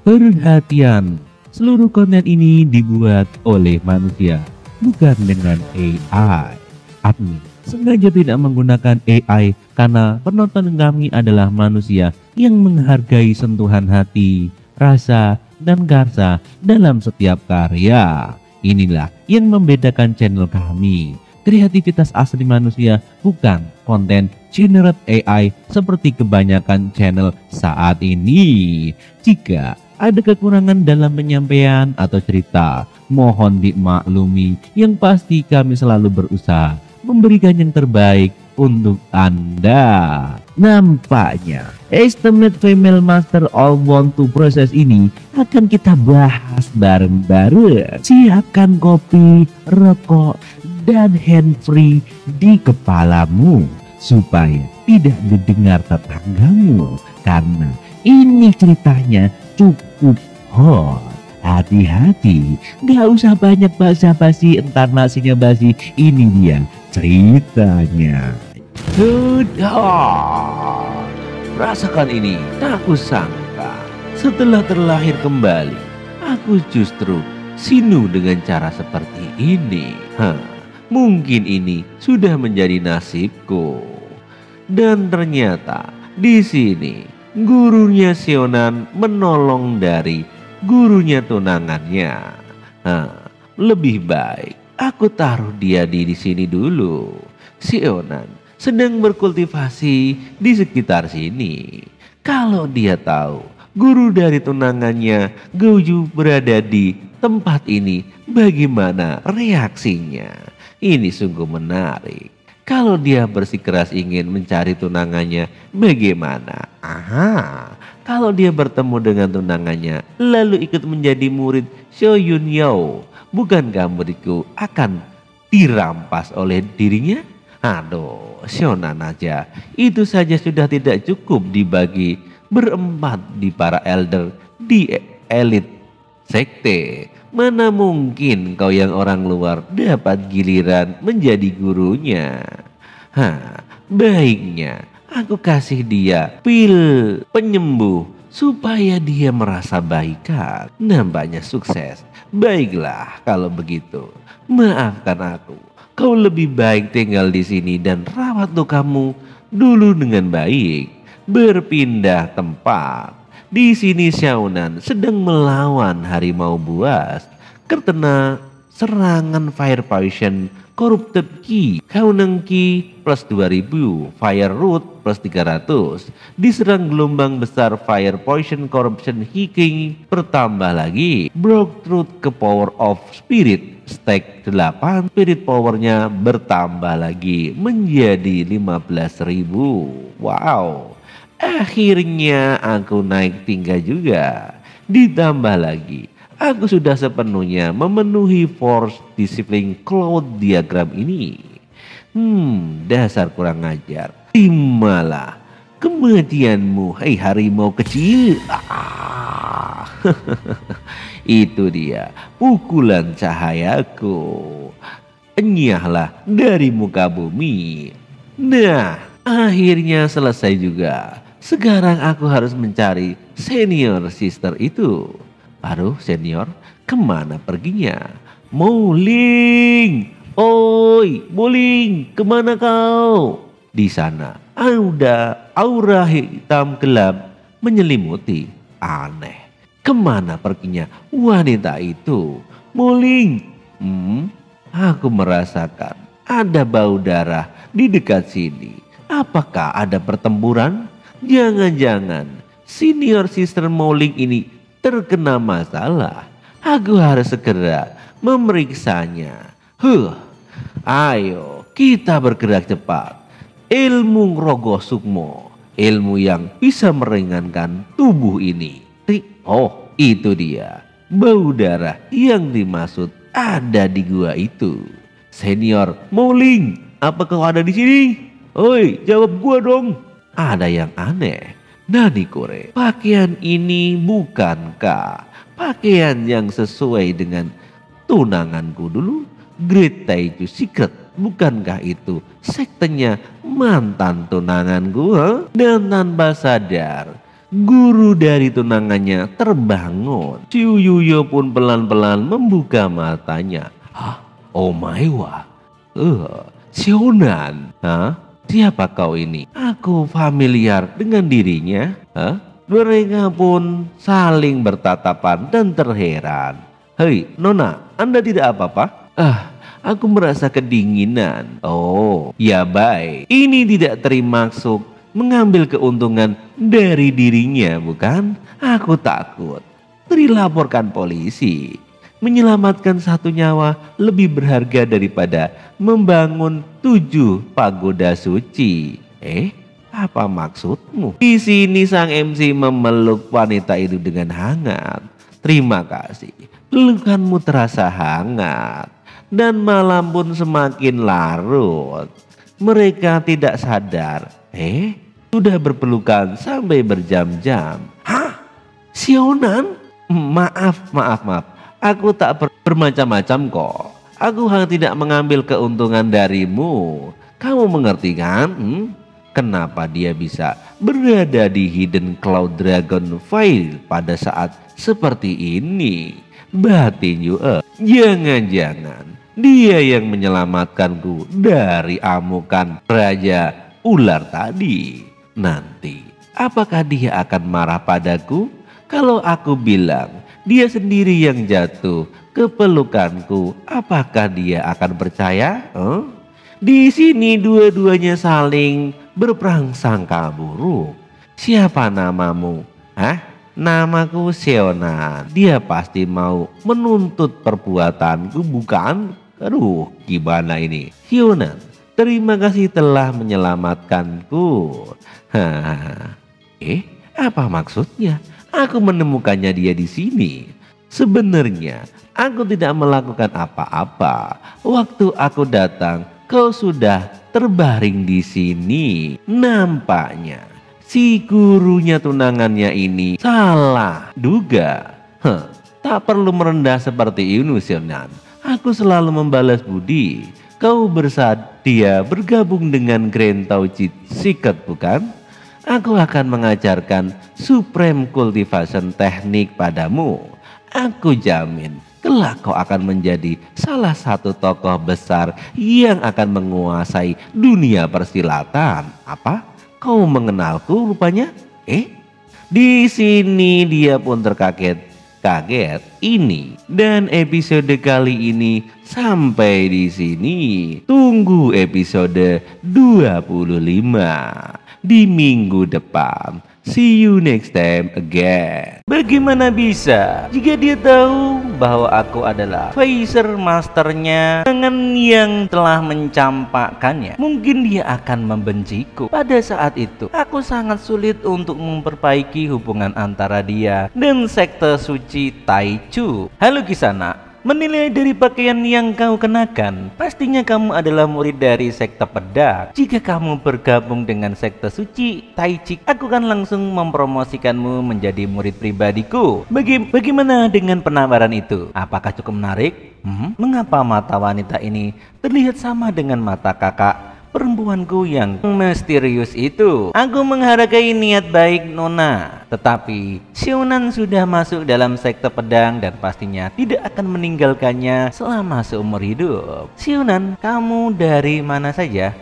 Perhatian, seluruh konten ini dibuat oleh manusia, bukan dengan AI. Admin sengaja tidak menggunakan AI karena penonton kami adalah manusia yang menghargai sentuhan hati, rasa, dan karsa dalam setiap karya. Inilah yang membedakan channel kami. Kreativitas asli manusia, bukan konten generate AI seperti kebanyakan channel saat ini. Jika ada kekurangan dalam penyampaian atau cerita, mohon dimaklumi. Yang pasti kami selalu berusaha memberikan yang terbaik untuk Anda. Nampaknya estimate female master all want to proses ini akan kita bahas bareng-bareng. Siapkan kopi, rokok, dan handfree di kepalamu supaya tidak didengar tetanggamu, karena ini ceritanya cukup hot. Hati-hati, gak usah banyak basa-basi, entar nasinya basi. Ini dia ceritanya. Sudah, rasakan ini. Tak kusangka setelah terlahir kembali, aku justru sinu dengan cara seperti ini. Mungkin ini sudah menjadi nasibku. Dan ternyata di sini gurunya Sionan menolong dari gurunya tunangannya. Lebih baik aku taruh dia di sini dulu. Sionan sedang berkultivasi di sekitar sini. Kalau dia tahu guru dari tunangannya Goju berada di tempat ini, bagaimana reaksinya? Ini sungguh menarik. Kalau dia bersikeras ingin mencari tunangannya, bagaimana? Kalau dia bertemu dengan tunangannya, lalu ikut menjadi murid Seo Yun Yao, bukankah muridku akan dirampas oleh dirinya? Aduh, Sionan aja, itu saja sudah tidak cukup dibagi berempat di para elder di elit sekte. Mana mungkin kau yang orang luar dapat giliran menjadi gurunya? Baiknya aku kasih dia pil penyembuh supaya dia merasa baikan. Nampaknya sukses. Baiklah kalau begitu. Maafkan aku. Kau lebih baik tinggal di sini dan rawat lukamu dulu dengan baik. Berpindah tempat. Di sini Sionan sedang melawan harimau buas terkena serangan fire poison corrupted ki. Kauneng ki plus 2000, fire root plus 300. Diserang gelombang besar fire poison corruption hiking bertambah lagi. Broke truth ke power of spirit stack 8, spirit powernya bertambah lagi menjadi 15.000. Wow. Akhirnya aku naik tingkat juga. Ditambah lagi, aku sudah sepenuhnya memenuhi force discipline cloud diagram ini. Dasar kurang ajar. Terimalah kematianmu, hai harimau kecil. Itu dia pukulan cahayaku. Enyahlah dari muka bumi. Nah, akhirnya selesai juga. Sekarang aku harus mencari senior sister itu. Aduh, senior, kemana perginya? Moling, oi, Moling, kemana kau? Di sana ada aura hitam gelap menyelimuti. Aneh, kemana perginya wanita itu? Moling, aku merasakan ada bau darah di dekat sini. Apakah ada pertempuran? Jangan-jangan senior sister Moling ini terkena masalah. Aku harus segera memeriksanya. Ayo kita bergerak cepat. Ilmu Rogo Sukmo, ilmu yang bisa meringankan tubuh ini. Oh, itu dia. Bau darah yang dimaksud ada di gua itu. Senior Moling, apa kau ada di sini? Oi, jawab gua dong. Ada yang aneh. Nani Kore, pakaian ini bukankah pakaian yang sesuai dengan tunanganku dulu? Great Taiju Secret, bukankah itu sektenya mantan tunanganku? Dan tanpa sadar, guru dari tunangannya terbangun. Xiu Yuyo pun pelan-pelan membuka matanya. Hah? Oh my god. Sionan. Hah? Siapa kau ini? Aku familiar dengan dirinya. Hah? Mereka pun saling bertatapan dan terheran. Hei, Nona, Anda tidak apa-apa? Aku merasa kedinginan. Oh, ya baik. Ini tidak termaksud mengambil keuntungan dari dirinya, bukan? Aku takut dilaporkan polisi. Menyelamatkan satu nyawa lebih berharga daripada membangun 7 pagoda suci. Apa maksudmu? Di sini sang MC memeluk wanita itu dengan hangat. Terima kasih. Pelukanmu terasa hangat. Dan malam pun semakin larut. Mereka tidak sadar. Sudah berpelukan sampai berjam-jam. Hah? Sionan? Maaf. Aku tak bermacam-macam kok. Aku hanya tidak mengambil keuntungan darimu. Kamu mengerti kan? Kenapa dia bisa berada di Hidden Cloud Dragon File pada saat seperti ini? Batin Yue, jangan-jangan dia yang menyelamatkanku dari amukan Raja Ular tadi. Nanti, apakah dia akan marah padaku kalau aku bilang dia sendiri yang jatuh ke pelukanku? Apakah dia akan percaya? Di sini dua-duanya saling berprasangka buruk. Siapa namamu? Namaku Sionan. Dia pasti mau menuntut perbuatanku, bukan? Aduh, gimana ini? Sionan, terima kasih telah menyelamatkanku. Apa maksudnya? Aku menemukannya dia di sini. Sebenarnya aku tidak melakukan apa-apa. Waktu aku datang, kau sudah terbaring di sini. Nampaknya si gurunya tunangannya ini salah duga. Tak perlu merendah seperti ini, Sionan. Aku selalu membalas budi. Kau bersedia bergabung dengan Grand Tao Secret, bukan? Aku akan mengajarkan Supreme Cultivation Teknik padamu. Aku jamin kelak kau akan menjadi salah satu tokoh besar yang akan menguasai dunia persilatan. Apa? Kau mengenalku rupanya? Di sini dia pun terkaget-kaget ini. Dan episode kali ini sampai di sini. Tunggu episode 25 di minggu depan. See you next time again. Bagaimana bisa jika dia tahu bahwa aku adalah Phaser Masternya dengan yang telah mencampakkannya? Mungkin dia akan membenciku. Pada saat itu aku sangat sulit untuk memperbaiki hubungan antara dia dan sekte suci Taichu. Halo Kisana. Menilai dari pakaian yang kau kenakan, pastinya kamu adalah murid dari sekte pedang. Jika kamu bergabung dengan sekte suci Taichi, aku akan langsung mempromosikanmu menjadi murid pribadiku. Bagaimana dengan penawaran itu? Apakah cukup menarik? Mengapa mata wanita ini terlihat sama dengan mata kakak perempuanku yang misterius itu? Aku menghargai niat baik Nona, tetapi Sionan sudah masuk dalam sekte pedang dan pastinya tidak akan meninggalkannya selama seumur hidup. Sionan, kamu dari mana saja?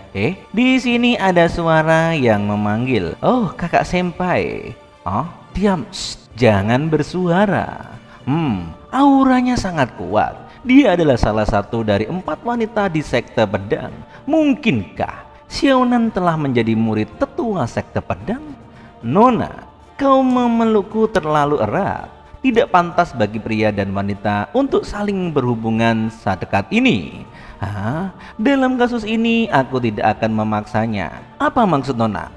Di sini ada suara yang memanggil. Oh, kakak senpai. Diam, jangan bersuara. Auranya sangat kuat. Dia adalah salah satu dari 4 wanita di sekte pedang. Mungkinkah Sionan telah menjadi murid tetua sekte pedang? Nona, kau memelukku terlalu erat. Tidak pantas bagi pria dan wanita untuk saling berhubungan sedekat ini. Dalam kasus ini aku tidak akan memaksanya. Apa maksud Nona?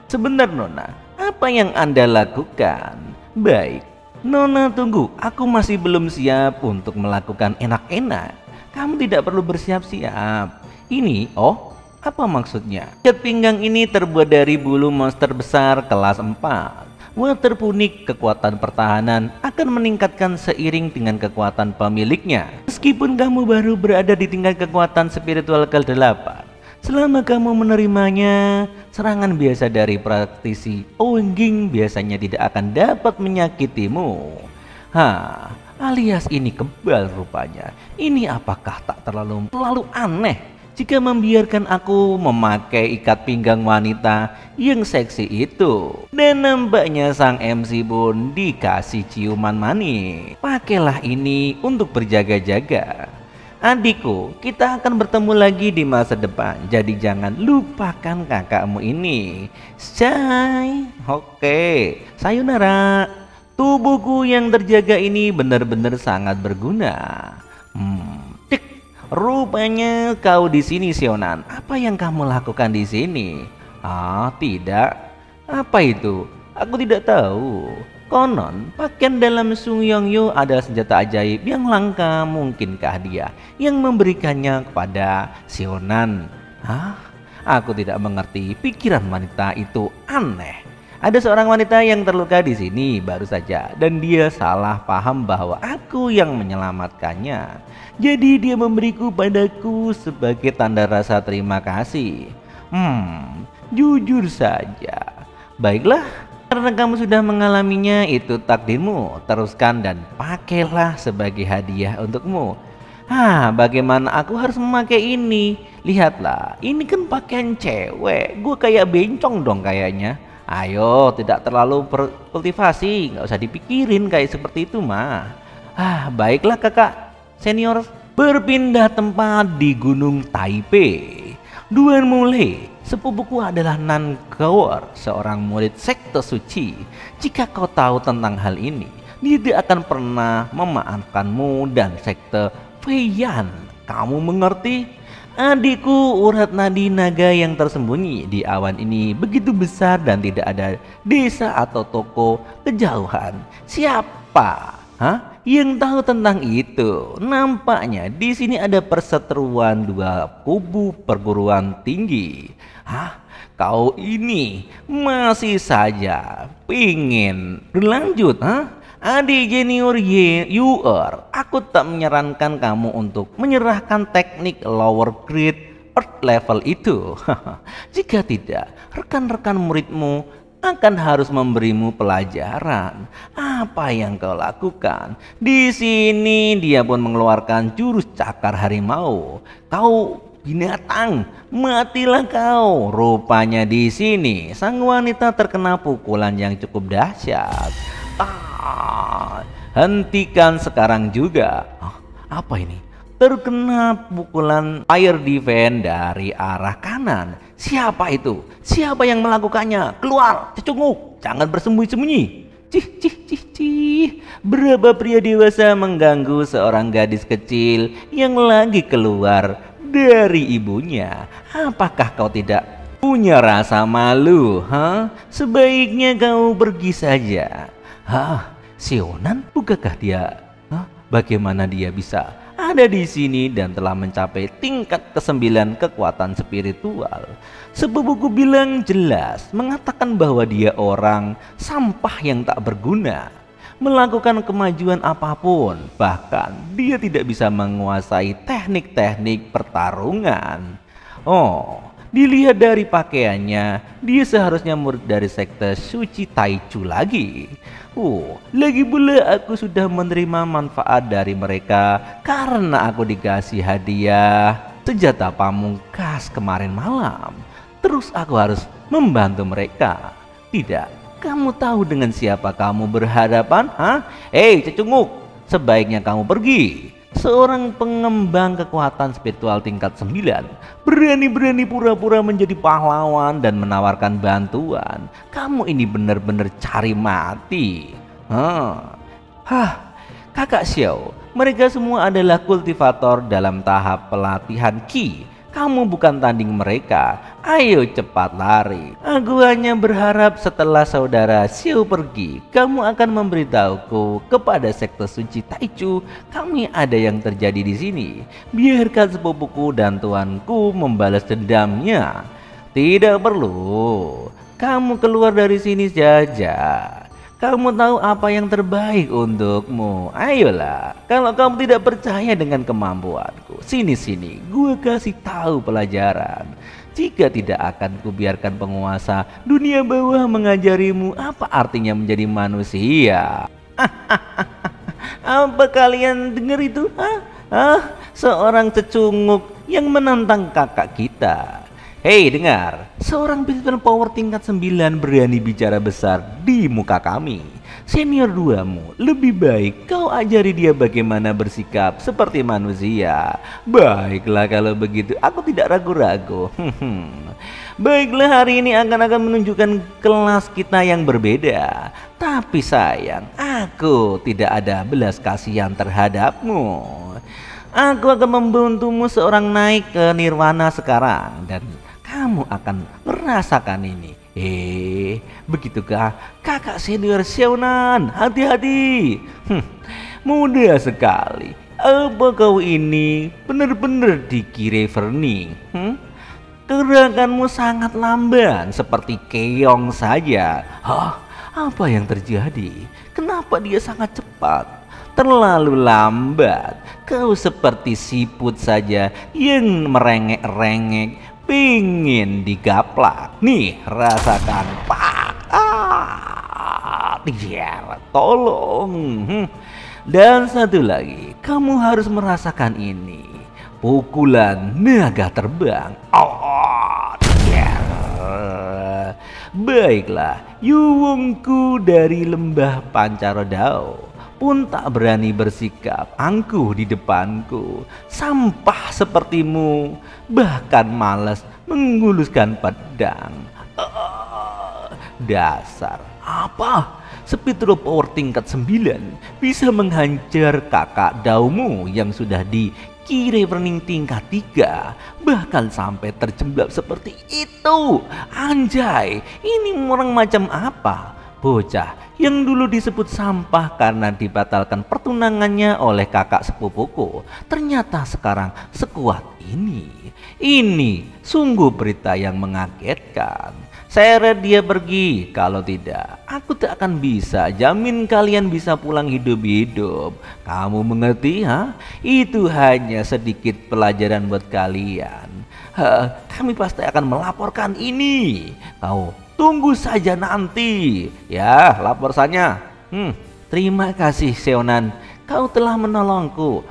Sebentar Nona, apa yang Anda lakukan? Baik, Nona tunggu, aku masih belum siap untuk melakukan enak-enak. Kamu tidak perlu bersiap-siap. Ini, apa maksudnya? Ikat pinggang ini terbuat dari bulu monster besar kelas 4. Water Punic kekuatan pertahanan akan meningkatkan seiring dengan kekuatan pemiliknya. Meskipun kamu baru berada di tingkat kekuatan spiritual ke-8, Selama kamu menerimanya, serangan biasa dari praktisi Ongging biasanya tidak akan dapat menyakitimu. Alias ini kebal rupanya. Ini apakah tak terlalu aneh jika membiarkan aku memakai ikat pinggang wanita yang seksi itu? Dan nampaknya sang MC pun dikasih ciuman manis. Pakailah ini untuk berjaga-jaga. Adikku, kita akan bertemu lagi di masa depan. Jadi jangan lupakan kakakmu ini. Say. Oke, sayonara. Tubuhku yang terjaga ini benar-benar sangat berguna. Rupanya kau di sini, Sionan. Apa yang kamu lakukan di sini? Tidak. Apa itu? Aku tidak tahu. Konon, pakaian dalam Sung Yongyo adalah senjata ajaib yang langka. Mungkinkah dia yang memberikannya kepada Sionan? Aku tidak mengerti. Pikiran wanita itu aneh. Ada seorang wanita yang terluka di sini baru saja, dan dia salah paham bahwa aku yang menyelamatkannya. Jadi dia memberiku padaku sebagai tanda rasa terima kasih. Jujur saja. Baiklah. Karena kamu sudah mengalaminya, itu takdirmu. Teruskan dan pakailah sebagai hadiah untukmu. Bagaimana aku harus memakai ini? Lihatlah, ini kan pakaian cewek. Gue kayak bencong dong kayaknya. Ayo, tidak terlalu berkultivasi. Nggak usah dipikirin kayak seperti itu mah. Baiklah kakak senior. Berpindah tempat di Gunung Taipei. Duan Mule, sepupuku adalah Nan Gawar, seorang murid sekte suci. Jika kau tahu tentang hal ini, dia tidak akan pernah memaafkanmu dan sekte Feiyan. Kamu mengerti? Adikku, urat nadi naga yang tersembunyi di awan ini begitu besar dan tidak ada desa atau toko kejauhan. Siapa? Yang tahu tentang itu? Nampaknya di sini ada perseteruan dua kubu perguruan tinggi. Kau ini masih saja pingin berlanjut, Adik junior Yuer, aku tak menyarankan kamu untuk menyerahkan teknik lower grade earth level itu. Jika tidak, rekan-rekan muridmu akan harus memberimu pelajaran. Apa yang kau lakukan? Di sini dia pun mengeluarkan jurus cakar harimau. Kau binatang, matilah kau. Rupanya di sini sang wanita terkena pukulan yang cukup dahsyat. Hentikan sekarang juga. Apa ini? Terkena pukulan fire defense dari arah kanan. Siapa itu? Siapa yang melakukannya? Keluar, cecunguk, jangan bersembunyi-sembunyi. Cih. Berapa pria dewasa mengganggu seorang gadis kecil yang lagi keluar dari ibunya? Apakah kau tidak punya rasa malu? Sebaiknya kau pergi saja. Sionan, bukankah dia? Bagaimana dia bisa ada di sini dan telah mencapai tingkat ke-9 kekuatan spiritual? Sepupuku bilang jelas, mengatakan bahwa dia orang sampah yang tak berguna, melakukan kemajuan apapun, bahkan dia tidak bisa menguasai teknik-teknik pertarungan. Dilihat dari pakaiannya, dia seharusnya murid dari sekte Suci Taichu lagi. Lagi pula aku sudah menerima manfaat dari mereka karena aku dikasih hadiah senjata pamungkas kemarin malam. Terus aku harus membantu mereka. Tidak, kamu tahu dengan siapa kamu berhadapan? Cecunguk, sebaiknya kamu pergi. Seorang pengembang kekuatan spiritual tingkat 9 berani-berani pura-pura menjadi pahlawan dan menawarkan bantuan. Kamu ini benar-benar cari mati. Kakak Xiao, mereka semua adalah kultivator dalam tahap pelatihan Qi. Kamu bukan tanding mereka. Ayo cepat lari. Aku hanya berharap setelah saudara Xiao pergi, kamu akan memberitahuku kepada sekte Suci Taichu kami ada yang terjadi di sini. Biarkan sepupuku dan tuanku membalas dendamnya. Tidak perlu. Kamu keluar dari sini saja. Kamu tahu apa yang terbaik untukmu. Ayolah, kalau kamu tidak percaya dengan kemampuanku, sini, gue kasih tahu pelajaran. Jika tidak akan kubiarkan penguasa dunia bawah mengajarimu apa artinya menjadi manusia. Apa kalian dengar itu? Seorang cecunguk yang menantang kakak kita. Hei dengar, seorang people power tingkat 9 berani bicara besar di muka kami. Senior duamu, lebih baik kau ajari dia bagaimana bersikap seperti manusia. Baiklah kalau begitu, aku tidak ragu-ragu. Baiklah, hari ini akan menunjukkan kelas kita yang berbeda. Tapi sayang, aku tidak ada belas kasihan terhadapmu. Aku akan membantumu seorang naik ke nirwana sekarang dan kamu akan merasakan ini. Begitukah kakak senior Xiaonan? Hati-hati. Mudah sekali. Apa kau ini benar-benar dikira Verning? Gerakanmu sangat lamban seperti keong saja. Apa yang terjadi? Kenapa dia sangat cepat? Terlalu lambat. Kau seperti siput saja yang merengek-rengek pingin digaplak. Nih, rasakan. Pak. Tolong. Dan satu lagi, kamu harus merasakan ini. Pukulan naga terbang. Baiklah, Yuwungku dari lembah Pancarodao pun tak berani bersikap angkuh di depanku. Sampah sepertimu bahkan malas menguluskan pedang. Dasar apa? Speedro power tingkat 9 bisa menghancur kakak daumu yang sudah dikira Verning tingkat 3, bahkan sampai terjebak seperti itu. Anjay, ini orang macam apa? Bocah yang dulu disebut sampah karena dibatalkan pertunangannya oleh kakak sepupuku, ternyata sekarang sekuat ini. Ini sungguh berita yang mengagetkan. Seret dia pergi, kalau tidak aku tak akan bisa jamin kalian bisa pulang hidup-hidup. Kamu mengerti? Itu hanya sedikit pelajaran buat kalian. Kami pasti akan melaporkan ini. Kau tunggu saja nanti. Ya, lapor saja. Terima kasih Xiaonan, kau telah menolongku.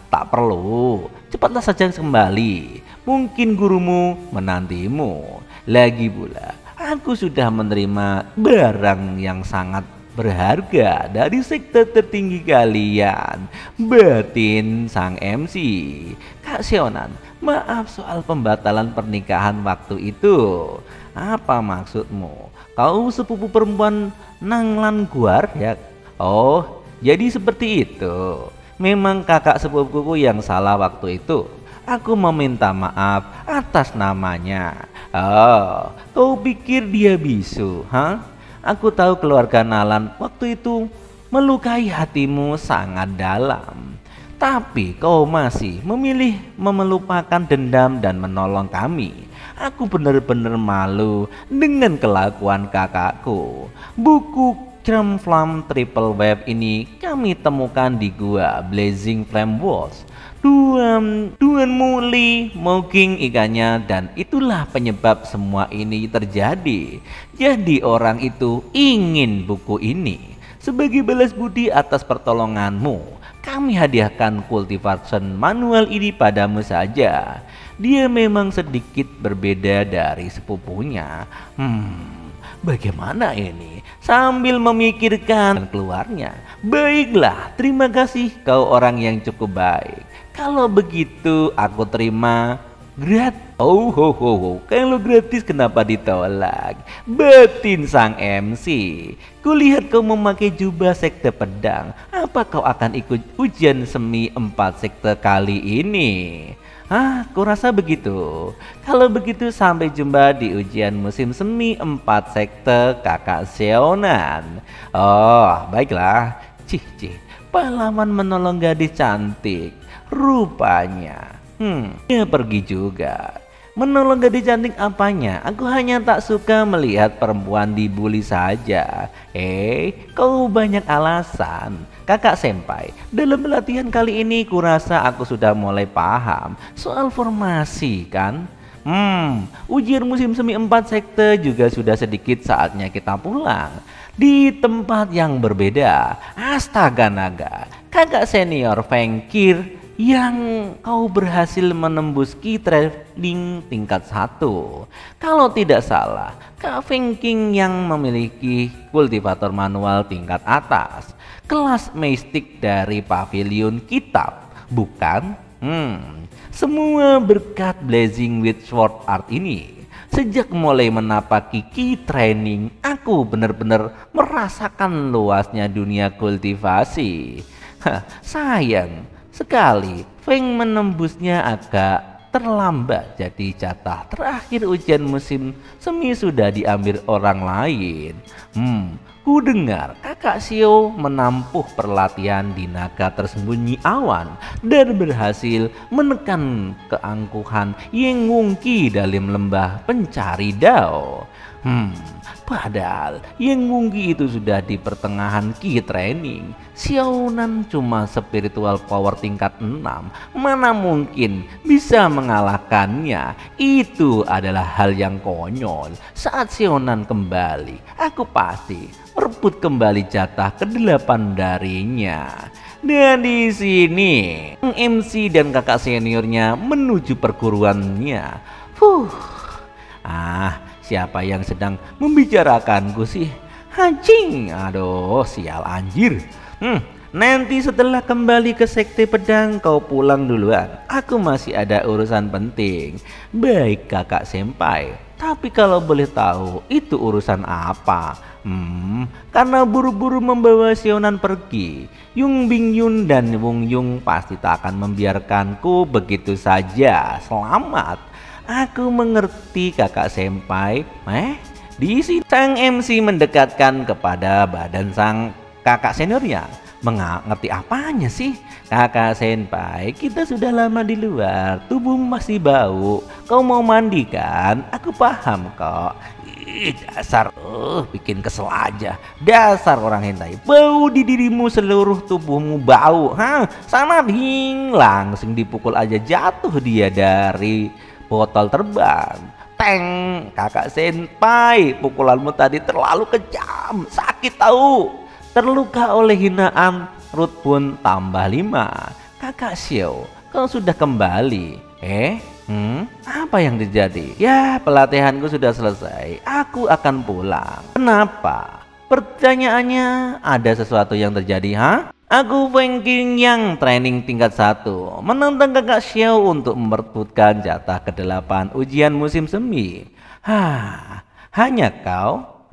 Tak perlu. Cepatlah saja kembali. Mungkin gurumu menantimu. Lagi pula, aku sudah menerima barang yang sangat berharga dari sekte tertinggi kalian, batin sang MC. Kak Xiaonan, maaf soal pembatalan pernikahan waktu itu. Apa maksudmu? Kau sepupu perempuan Nanglan Guar ya? Oh, jadi seperti itu. Memang kakak sepupuku yang salah waktu itu. Aku meminta maaf atas namanya. Kau pikir dia bisu? Aku tahu keluarga Nalan waktu itu melukai hatimu sangat dalam. Tapi kau masih memilih melupakan dendam dan menolong kami. Aku benar-benar malu dengan kelakuan kakakku. Buku Cram Flam Triple Web ini kami temukan di gua Blazing Flame Walls. Duan muli mocking ikannya, dan itulah penyebab semua ini terjadi. Jadi orang itu ingin buku ini. Sebagai balas budi atas pertolonganmu, kami hadiahkan cultivation manual ini padamu saja. Dia memang sedikit berbeda dari sepupunya. Bagaimana ini? Sambil memikirkan keluarnya. Baiklah, terima kasih, kau orang yang cukup baik. Kalau begitu aku terima gratis. Kalau gratis kenapa ditolak? Batin sang MC, kulihat kau memakai jubah sekte pedang. Apa kau akan ikut ujian semi 4 sekte kali ini? Kurasa begitu. Kalau begitu sampai jumpa di ujian musim semi 4 sekte kakak Xiaonan. Baiklah. Pahlawan menolong gadis cantik. Rupanya dia pergi juga. Menolong gadis cantik apanya? Aku hanya tak suka melihat perempuan dibully saja. Kau banyak alasan. Kakak senpai, dalam pelatihan kali ini kurasa aku sudah mulai paham soal formasi kan? Ujian musim semi 4 sekte juga sudah sedikit saatnya kita pulang. Di tempat yang berbeda. Astaga naga, kakak senior Fengkir, yang kau berhasil menembus key trading tingkat 1. Kalau tidak salah, Kak Fengking yang memiliki kultivator manual tingkat atas, kelas mistik dari pavilion kitab, bukan? Semua berkat Blazing with Sword Art ini. Sejak mulai menapaki key training, aku benar-benar merasakan luasnya dunia kultivasi. Sayang sekali, Feng menembusnya agak terlambat, jadi jatah terakhir ujian musim semi sudah diambil orang lain. Ku dengar kakak Xiao menempuh perlatihan di naga tersembunyi awan dan berhasil menekan keangkuhan Yang Wungki dalam lembah pencari Dao. Padahal Yang Wungki itu sudah di pertengahan key training. Xiaonan cuma spiritual power tingkat 6. Mana mungkin bisa mengalahkannya? Itu adalah hal yang konyol. Saat Xiaonan kembali, aku pasti rebut kembali jatah ke-8 darinya. Dan di sini MC dan kakak seniornya menuju perguruannya. Siapa yang sedang membicarakanku sih? Hancing, aduh sial anjir. Nanti setelah kembali ke sekte pedang kau pulang duluan. Aku masih ada urusan penting. Baik kakak senpai. Tapi kalau boleh tahu itu urusan apa? Karena buru-buru membawa Xiaonan pergi, Yung Bingyun dan Wong Yung pasti tak akan membiarkanku begitu saja selamat. Aku mengerti kakak senpai. Di sini sang MC mendekatkan kepada badan sang kakak seniornya. Mengerti apanya sih? Kakak senpai, kita sudah lama di luar, tubuhmu masih bau. Kau mau mandi kan? Aku paham kok. Dasar, bikin kesel aja. Dasar orang hentai, bau di dirimu, seluruh tubuhmu bau. Sana ding, langsung dipukul aja jatuh dia dari botol terbang. Teng, kakak senpai, pukulanmu tadi terlalu kejam, sakit tahu. Terluka oleh hinaan, Ruth pun tambah 5. Kakak Xiao, kau sudah kembali. Apa yang terjadi? Ya, pelatihanku sudah selesai. Aku akan pulang. Kenapa? Pertanyaannya, ada sesuatu yang terjadi, Aku Feng Qing yang training tingkat 1 menantang kakak Xiao untuk memperebutkan jatah ke-8 ujian musim semi. Hanya kau?